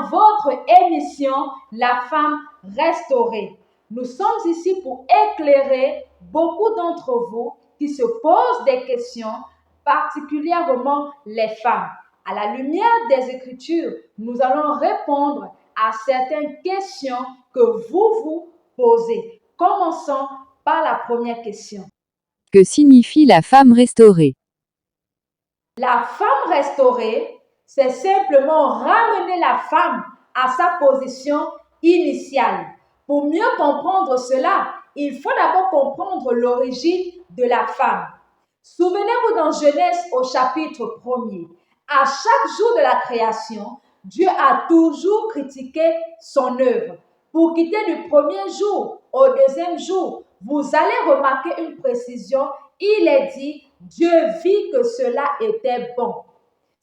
dans votre émission La femme restaurée. Nous sommes ici pour éclairer beaucoup d'entre vous qui se posent des questions, particulièrement les femmes. À la lumière des Écritures, nous allons répondre à certaines questions que vous vous posez. Commençons par la première question. Que signifie la femme restaurée? La femme restaurée, c'est simplement ramener la femme à sa position initiale. Pour mieux comprendre cela, il faut d'abord comprendre l'origine de la femme. Souvenez-vous dans Genèse au chapitre 1er. À chaque jour de la création, Dieu a toujours critiqué son œuvre. Pour quitter du premier jour au deuxième jour, vous allez remarquer une précision. Il est dit, Dieu vit que cela était bon.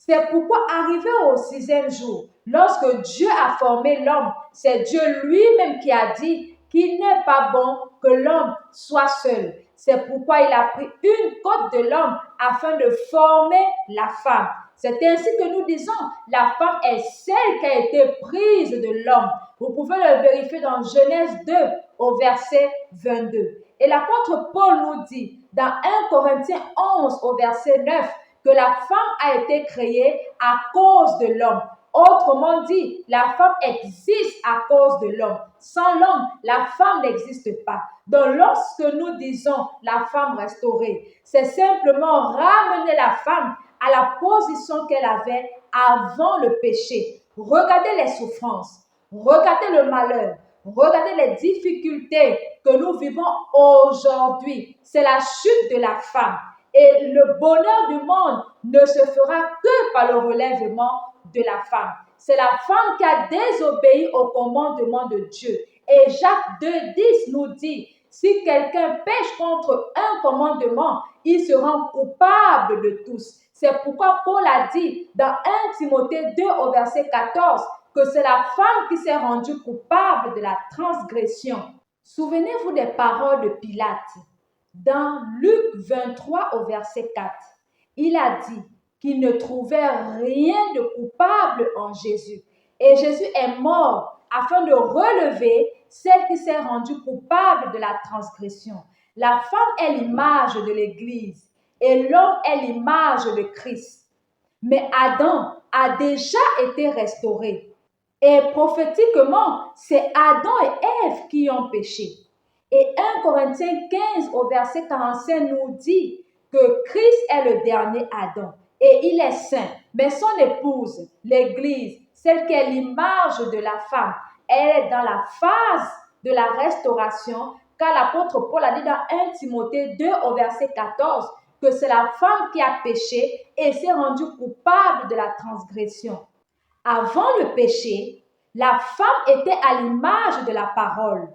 C'est pourquoi arrivé au sixième jour, lorsque Dieu a formé l'homme, c'est Dieu lui-même qui a dit qu'il n'est pas bon que l'homme soit seul. C'est pourquoi il a pris une côte de l'homme afin de former la femme. C'est ainsi que nous disons, la femme est celle qui a été prise de l'homme. Vous pouvez le vérifier dans Genèse 2 au verset 22. Et l'apôtre Paul nous dit dans 1 Corinthiens 11 au verset 9 que la femme a été créée à cause de l'homme. Autrement dit, la femme existe à cause de l'homme. Sans l'homme, la femme n'existe pas. Donc, lorsque nous disons la femme restaurée, c'est simplement ramener la femme à la position qu'elle avait avant le péché. Regardez les souffrances, regardez le malheur, regardez les difficultés que nous vivons aujourd'hui. C'est la chute de la femme. Et le bonheur du monde ne se fera que par le relèvement de la femme. C'est la femme qui a désobéi au commandement de Dieu. Et Jacques 2,10 nous dit, si quelqu'un pêche contre un commandement, il se rend coupable de tous. C'est pourquoi Paul a dit dans 1 Timothée 2 au verset 14 que c'est la femme qui s'est rendue coupable de la transgression. Souvenez-vous des paroles de Pilate. Dans Luc 23 au verset 4, il a dit qu'il ne trouvait rien de coupable en Jésus. Et Jésus est mort afin de relever celle qui s'est rendue coupable de la transgression. La femme est l'image de l'Église et l'homme est l'image de Christ. Mais Adam a déjà été restauré. Et prophétiquement, c'est Adam et Ève qui ont péché. Et 1 Corinthiens 15 au verset 45 nous dit que Christ est le dernier Adam et il est saint. Mais son épouse, l'Église, celle qui est l'image de la femme, elle est dans la phase de la restauration, car l'apôtre Paul a dit dans 1 Timothée 2 au verset 14 que c'est la femme qui a péché et s'est rendue coupable de la transgression. Avant le péché, la femme était à l'image de la parole.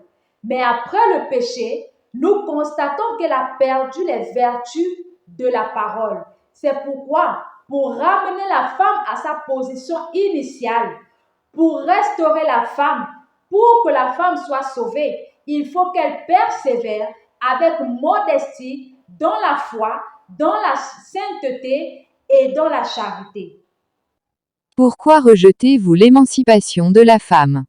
Mais après le péché, nous constatons qu'elle a perdu les vertus de la parole. C'est pourquoi, pour ramener la femme à sa position initiale, pour restaurer la femme, pour que la femme soit sauvée, il faut qu'elle persévère avec modestie dans la foi, dans la sainteté et dans la charité. Pourquoi rejetez-vous l'émancipation de la femme?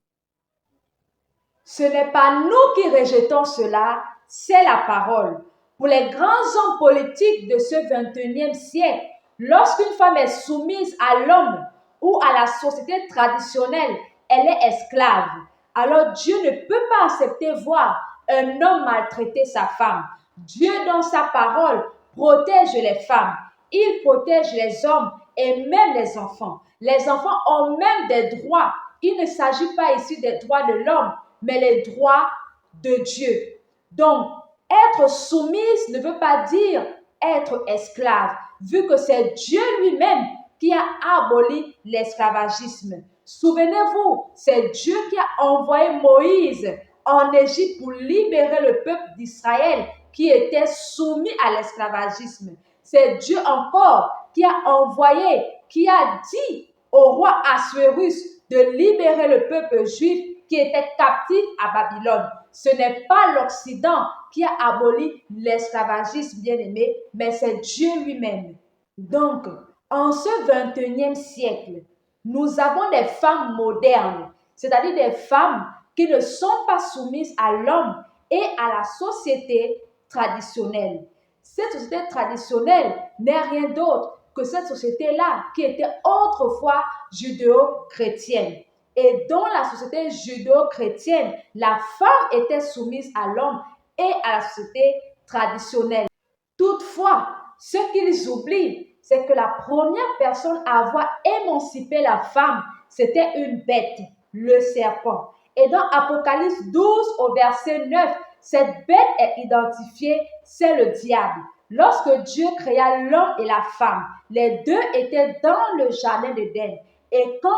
Ce n'est pas nous qui rejetons cela, c'est la parole. Pour les grands hommes politiques de ce 21e siècle, lorsqu'une femme est soumise à l'homme ou à la société traditionnelle, elle est esclave. Alors Dieu ne peut pas accepter voir un homme maltraiter sa femme. Dieu, dans sa parole, protège les femmes. Il protège les hommes et même les enfants. Les enfants ont même des droits. Il ne s'agit pas ici des droits de l'homme, mais les droits de Dieu. Donc, être soumise ne veut pas dire être esclave, vu que c'est Dieu lui-même qui a aboli l'esclavagisme. Souvenez-vous, c'est Dieu qui a envoyé Moïse en Égypte pour libérer le peuple d'Israël qui était soumis à l'esclavagisme. C'est Dieu encore qui a envoyé, qui a dit au roi Assuérus de libérer le peuple juif qui était captif à Babylone. Ce n'est pas l'Occident qui a aboli l'esclavagisme, bien-aimé, mais c'est Dieu lui-même. Donc, en ce 21e siècle, Nous avons des femmes modernes, c'est-à-dire des femmes qui ne sont pas soumises à l'homme et à la société traditionnelle. Cette société traditionnelle n'est rien d'autre que cette société-là qui était autrefois judéo-chrétienne. Et dans la société judéo-chrétienne, la femme était soumise à l'homme et à la société traditionnelle. Toutefois, ce qu'ils oublient, c'est que la première personne à avoir émancipé la femme, c'était une bête, le serpent. Et dans Apocalypse 12 au verset 9, cette bête est identifiée, c'est le diable. Lorsque Dieu créa l'homme et la femme, les deux étaient dans le jardin d'Éden. Et quand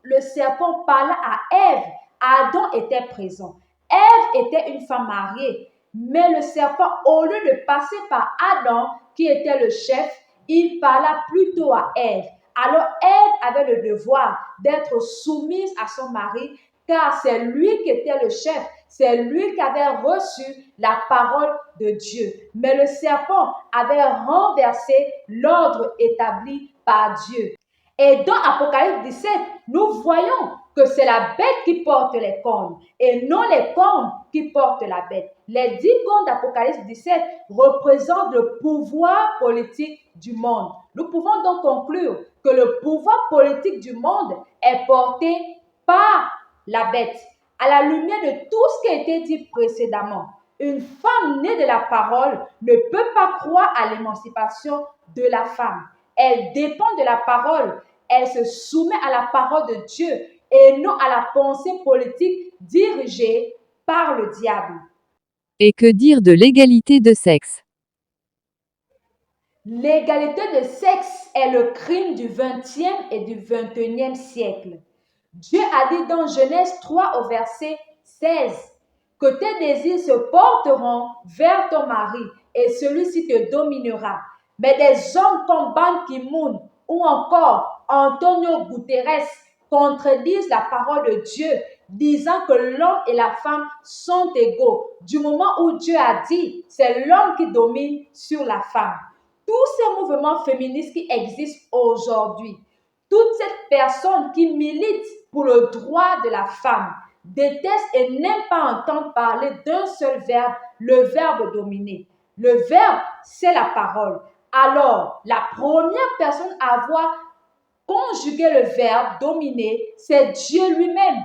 le serpent parla à Ève, Adam était présent. Ève était une femme mariée. Mais le serpent, au lieu de passer par Adam, qui était le chef, il parla plutôt à Ève. Alors Ève avait le devoir d'être soumise à son mari, car c'est lui qui était le chef, c'est lui qui avait reçu la parole de Dieu. Mais le serpent avait renversé l'ordre établi par Dieu. Et dans Apocalypse 17, nous voyons que c'est la bête qui porte les cornes et non les cornes qui portent la bête. Les 10 cornes d'Apocalypse 17 représentent le pouvoir politique du monde. Nous pouvons donc conclure que le pouvoir politique du monde est porté par la bête. À la lumière de tout ce qui a été dit précédemment, une femme née de la parole ne peut pas croire à l'émancipation de la femme. Elle dépend de la parole. Elle se soumet à la parole de Dieu et non à la pensée politique dirigée par le diable. Et que dire de l'égalité de sexe? L'égalité de sexe est le crime du 20e et du 21e siècle. Dieu a dit dans Genèse 3 au verset 16 que tes désirs se porteront vers ton mari et celui-ci te dominera. Mais des hommes comme Ban Ki-moon ou encore Antonio Guterres contredisent la parole de Dieu, disant que l'homme et la femme sont égaux. Du moment où Dieu a dit, c'est l'homme qui domine sur la femme. Tous ces mouvements féministes qui existent aujourd'hui, toutes ces personnes qui militent pour le droit de la femme, détestent et n'aiment pas entendre parler d'un seul verbe, le verbe dominer. Le verbe, c'est la parole. Alors, la première personne à avoir conjugué le verbe dominer, c'est Dieu lui-même.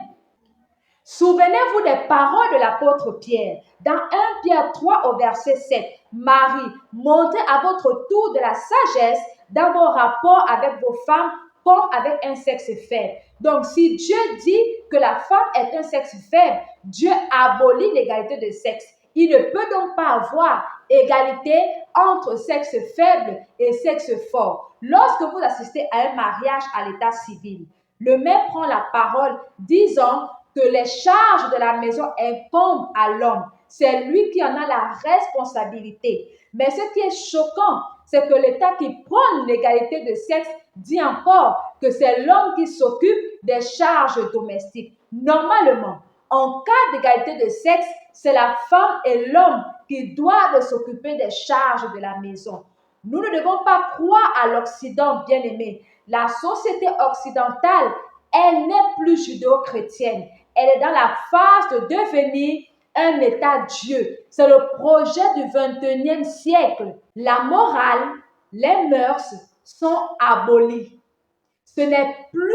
Souvenez-vous des paroles de l'apôtre Pierre. Dans 1 Pierre 3 au verset 7, Marie, montrez à votre tour de la sagesse dans vos rapports avec vos femmes comme avec un sexe faible. Donc, si Dieu dit que la femme est un sexe faible, Dieu abolit l'égalité de sexe. Il ne peut donc pas avoir égalité entre sexe faible et sexe fort. Lorsque vous assistez à un mariage à l'état civil, le maire prend la parole disant que les charges de la maison incombent à l'homme. C'est lui qui en a la responsabilité. Mais ce qui est choquant, c'est que l'État qui prône l'égalité de sexe dit encore que c'est l'homme qui s'occupe des charges domestiques. Normalement, en cas d'égalité de sexe, c'est la femme et l'homme qui doivent s'occuper des charges de la maison. Nous ne devons pas croire à l'Occident, bien-aimé. La société occidentale, elle n'est plus judéo-chrétienne. Elle est dans la phase de devenir un État-Dieu. C'est le projet du 21e siècle. La morale, les mœurs sont abolies. Ce n'est plus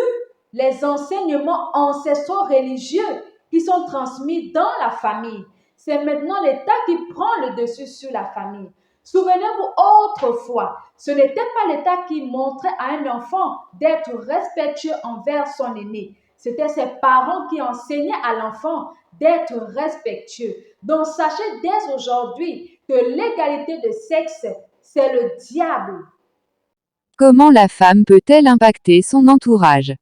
les enseignements ancestraux religieux qui sont transmis dans la famille. C'est maintenant l'État qui prend le dessus sur la famille. Souvenez-vous, autrefois, ce n'était pas l'État qui montrait à un enfant d'être respectueux envers son aîné. C'était ses parents qui enseignaient à l'enfant d'être respectueux. Donc, sachez dès aujourd'hui que l'égalité de sexe, c'est le diable. Comment la femme peut-elle impacter son entourage?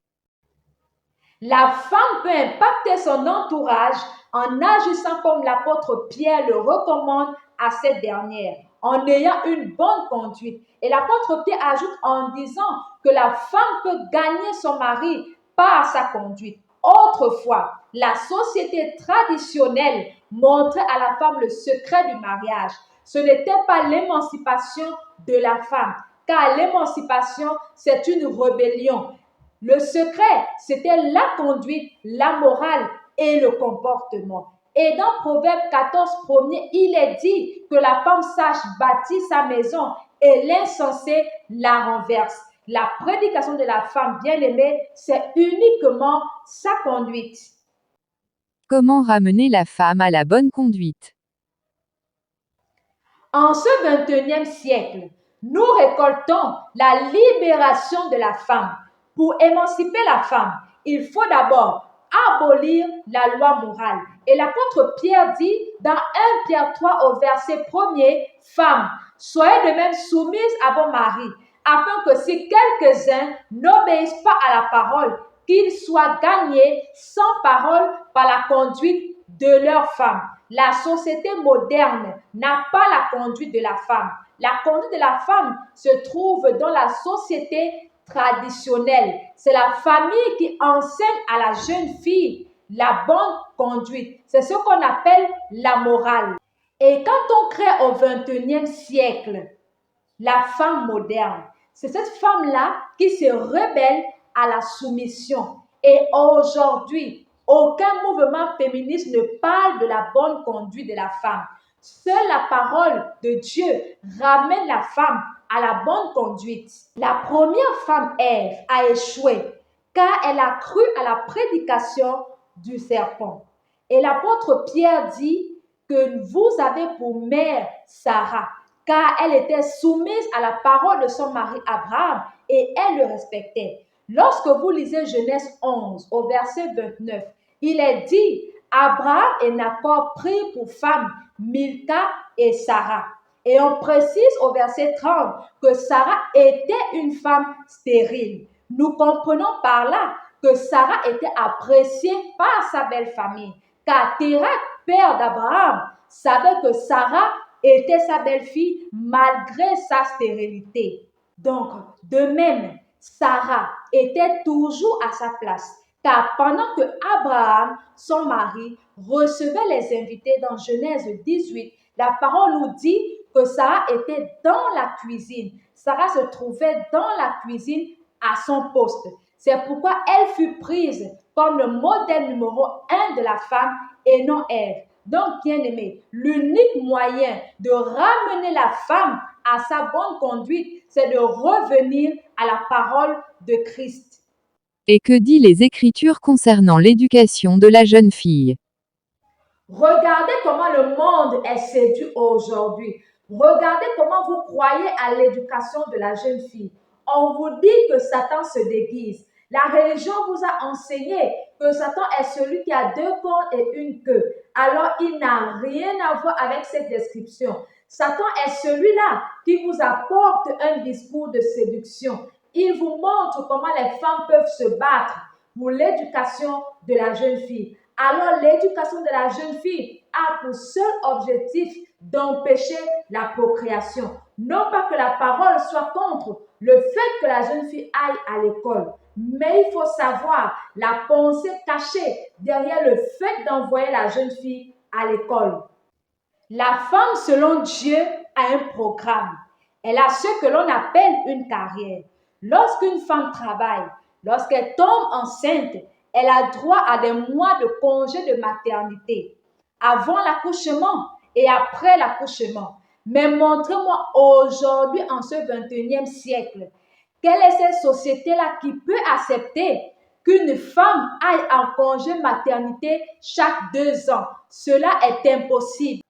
La femme peut impacter son entourage en agissant comme l'apôtre Pierre le recommande à cette dernière, en ayant une bonne conduite. Et l'apôtre Pierre ajoute en disant que la femme peut gagner son mari par sa conduite. Autrefois, la société traditionnelle montrait à la femme le secret du mariage. Ce n'était pas l'émancipation de la femme, car l'émancipation, c'est une rébellion. Le secret, c'était la conduite, la morale et le comportement. Et dans Proverbe 14, premier, il est dit que la femme sage bâtit sa maison et l'insensé la renverse. La prédication de la femme bien-aimée, c'est uniquement sa conduite. Comment ramener la femme à la bonne conduite? En ce 21e siècle, nous récoltons la libération de la femme. Pour émanciper la femme, il faut d'abord abolir la loi morale. Et l'apôtre Pierre dit dans 1 Pierre 3 au verset 1er, « Femmes, soyez de même soumises à vos maris, afin que si quelques-uns n'obéissent pas à la parole, qu'ils soient gagnés sans parole par la conduite de leurs femmes. » La société moderne n'a pas la conduite de la femme. La conduite de la femme se trouve dans la société traditionnelle. C'est la famille qui enseigne à la jeune fille la bonne conduite. C'est ce qu'on appelle la morale. Et quand on crée au 21e siècle la femme moderne, c'est cette femme-là qui se rebelle à la soumission. Et aujourd'hui, aucun mouvement féministe ne parle de la bonne conduite de la femme. Seule la parole de Dieu ramène la femme à la bonne conduite. La première femme, Ève, a échoué car elle a cru à la prédication du serpent. Et l'apôtre Pierre dit que vous avez pour mère Sarah, car elle était soumise à la parole de son mari Abraham et elle le respectait. Lorsque vous lisez Genèse 11 au verset 29, il est dit, Abraham et Nahor prirent pour femmes Milca et Sarah. Et on précise au verset 30 que Sarah était une femme stérile. Nous comprenons par là que Sarah était appréciée par sa belle famille, car Térak, père d'Abraham, savait que Sarah était sa belle-fille malgré sa stérilité. Donc, de même, Sarah était toujours à sa place, car pendant que Abraham, son mari, recevait les invités dans Genèse 18, la parole nous dit que Sarah était dans la cuisine. Sarah se trouvait dans la cuisine à son poste. C'est pourquoi elle fut prise comme le modèle numéro 1 de la femme et non Ève. Donc, bien-aimé, l'unique moyen de ramener la femme à sa bonne conduite, c'est de revenir à la parole de Christ. Et que dit les Écritures concernant l'éducation de la jeune fille? Regardez comment le monde est séduit aujourd'hui. Regardez comment vous croyez à l'éducation de la jeune fille. On vous dit que Satan se déguise. La religion vous a enseigné que Satan est celui qui a 2 cornes et une queue. Alors, il n'a rien à voir avec cette description. Satan est celui-là qui vous apporte un discours de séduction. Il vous montre comment les femmes peuvent se battre pour l'éducation de la jeune fille. Alors, l'éducation de la jeune fille a pour seul objectif d'empêcher la procréation. Non pas que la parole soit contre le fait que la jeune fille aille à l'école, mais il faut savoir la pensée cachée derrière le fait d'envoyer la jeune fille à l'école. La femme, selon Dieu, a un programme. Elle a ce que l'on appelle une carrière. Lorsqu'une femme travaille, lorsqu'elle tombe enceinte, elle a droit à des mois de congé de maternité, avant l'accouchement et après l'accouchement. Mais montrez-moi aujourd'hui, en ce 21e siècle, quelle est cette société-là qui peut accepter qu'une femme aille en congé maternité chaque 2 ans? Cela est impossible.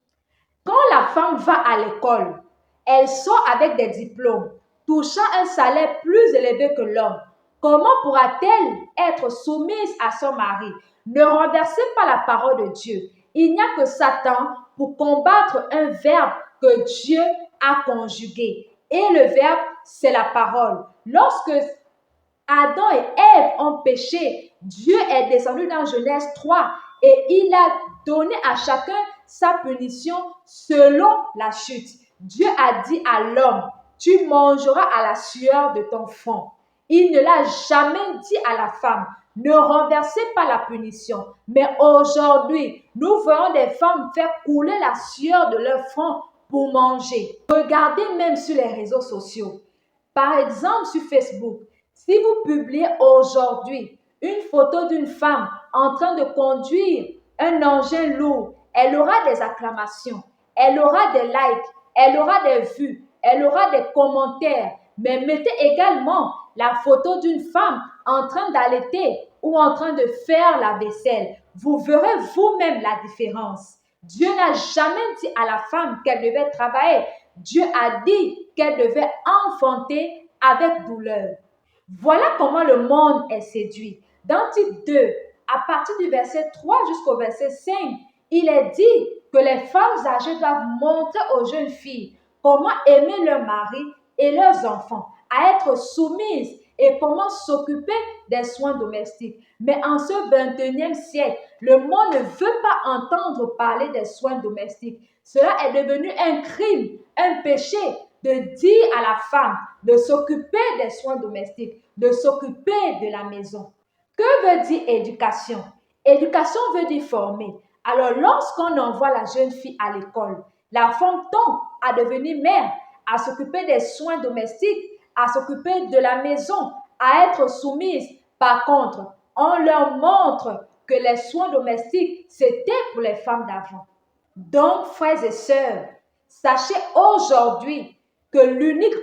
Quand la femme va à l'école, elle sort avec des diplômes, touchant un salaire plus élevé que l'homme. Comment pourra-t-elle être soumise à son mari? Ne renversez pas la parole de Dieu. Il n'y a que Satan pour combattre un verbe que Dieu a conjugué. Et le verbe, c'est la parole. Lorsque Adam et Ève ont péché, Dieu est descendu dans Genèse 3 et il a donné à chacun sa punition selon la chute. Dieu a dit à l'homme, tu mangeras à la sueur de ton front. Il ne l'a jamais dit à la femme, ne renversez pas la punition. Mais aujourd'hui, nous voyons des femmes faire couler la sueur de leur front pour manger. Regardez même sur les réseaux sociaux. Par exemple, sur Facebook, Si vous publiez aujourd'hui une photo d'une femme en train de conduire un engin lourd, elle aura des acclamations, elle aura des likes, elle aura des vues, elle aura des commentaires. Mais mettez également la photo d'une femme en train d'allaiter ou en train de faire la vaisselle. Vous verrez vous-même la différence. Dieu n'a jamais dit à la femme qu'elle devait travailler. Dieu a dit qu'elle devait enfanter avec douleur. Voilà comment le monde est séduit. Dans Tite 2, à partir du verset 3 jusqu'au verset 5, il est dit que les femmes âgées doivent montrer aux jeunes filles comment aimer leur mari et leurs enfants, à être soumises et comment s'occuper des soins domestiques. Mais en ce 21e siècle, le monde ne veut pas entendre parler des soins domestiques. Cela est devenu un crime, un péché de dire à la femme de s'occuper des soins domestiques, de s'occuper de la maison. Que veut dire éducation? Éducation veut dire former. Alors, lorsqu'on envoie la jeune fille à l'école, la femme tombe à devenir mère, à s'occuper des soins domestiques, à s'occuper de la maison, à être soumise. Par contre, on leur montre que les soins domestiques, c'était pour les femmes d'avant. Donc, frères et sœurs, sachez aujourd'hui que l'unique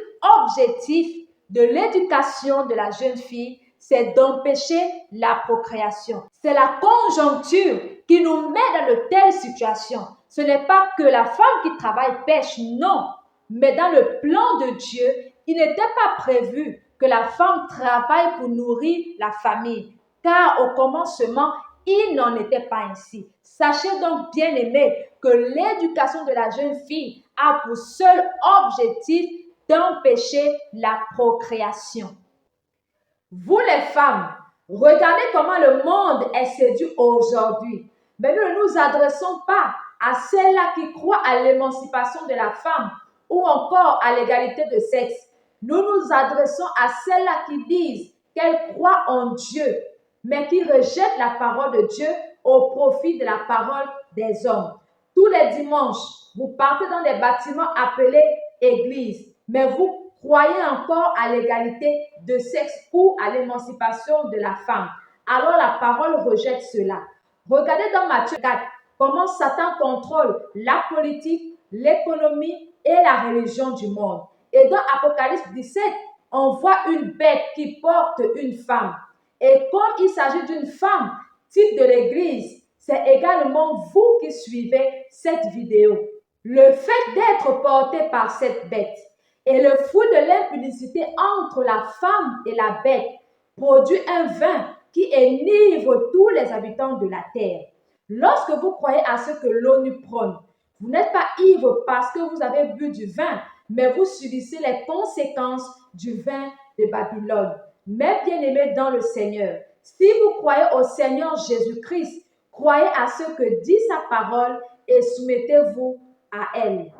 objectif de l'éducation de la jeune fille, c'est d'empêcher la procréation. C'est la conjoncture qui nous met dans de telles situations. Ce n'est pas que la femme qui travaille pêche, non. Mais dans le plan de Dieu, il n'était pas prévu que la femme travaille pour nourrir la famille. Car au commencement, il n'en était pas ainsi. Sachez donc, bien-aimés, que l'éducation de la jeune fille a pour seul objectif d'empêcher la procréation. Vous les femmes, regardez comment le monde est séduit aujourd'hui. Mais nous ne nous adressons pas à celles-là qui croient à l'émancipation de la femme ou encore à l'égalité de sexe. Nous nous adressons à celles-là qui disent qu'elles croient en Dieu, mais qui rejettent la parole de Dieu au profit de la parole des hommes. Tous les dimanches, vous partez dans des bâtiments appelés églises, mais vous croyez encore à l'égalité de sexe ou à l'émancipation de la femme. Alors la parole rejette cela. Regardez dans Matthieu 4 comment Satan contrôle la politique, l'économie et la religion du monde. Et dans Apocalypse 17, on voit une bête qui porte une femme. Et comme il s'agit d'une femme, type de l'Église, c'est également vous qui suivez cette vidéo. Le fait d'être porté par cette bête et le fruit de l'impudicité entre la femme et la bête produit un vin qui enivre tous les habitants de la terre. Lorsque vous croyez à ce que l'ONU prône, vous n'êtes pas ivre parce que vous avez bu du vin, mais vous subissez les conséquences du vin de Babylone. Mais bien-aimés dans le Seigneur, si vous croyez au Seigneur Jésus-Christ, croyez à ce que dit sa parole et soumettez-vous à elle.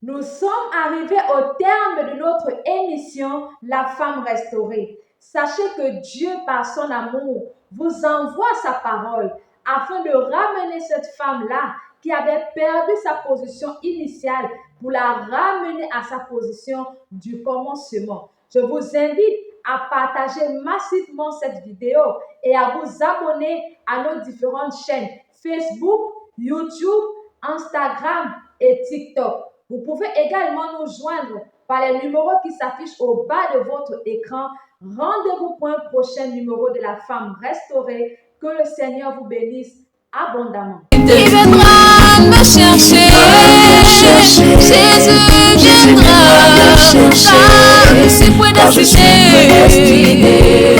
Nous sommes arrivés au terme de notre émission La femme restaurée. Sachez que Dieu, par son amour, vous envoie sa parole afin de ramener cette femme-là qui avait perdu sa position initiale pour la ramener à sa position du commencement. Je vous invite à partager massivement cette vidéo et à vous abonner à nos différentes chaînes Facebook, YouTube, Instagram et TikTok. Vous pouvez également nous joindre par les numéros qui s'affichent au bas de votre écran. Rendez-vous pour un prochain numéro de La Femme Restaurée. Que le Seigneur vous bénisse abondamment. Il viendra me chercher, Jésus viendra, par ses points destinés.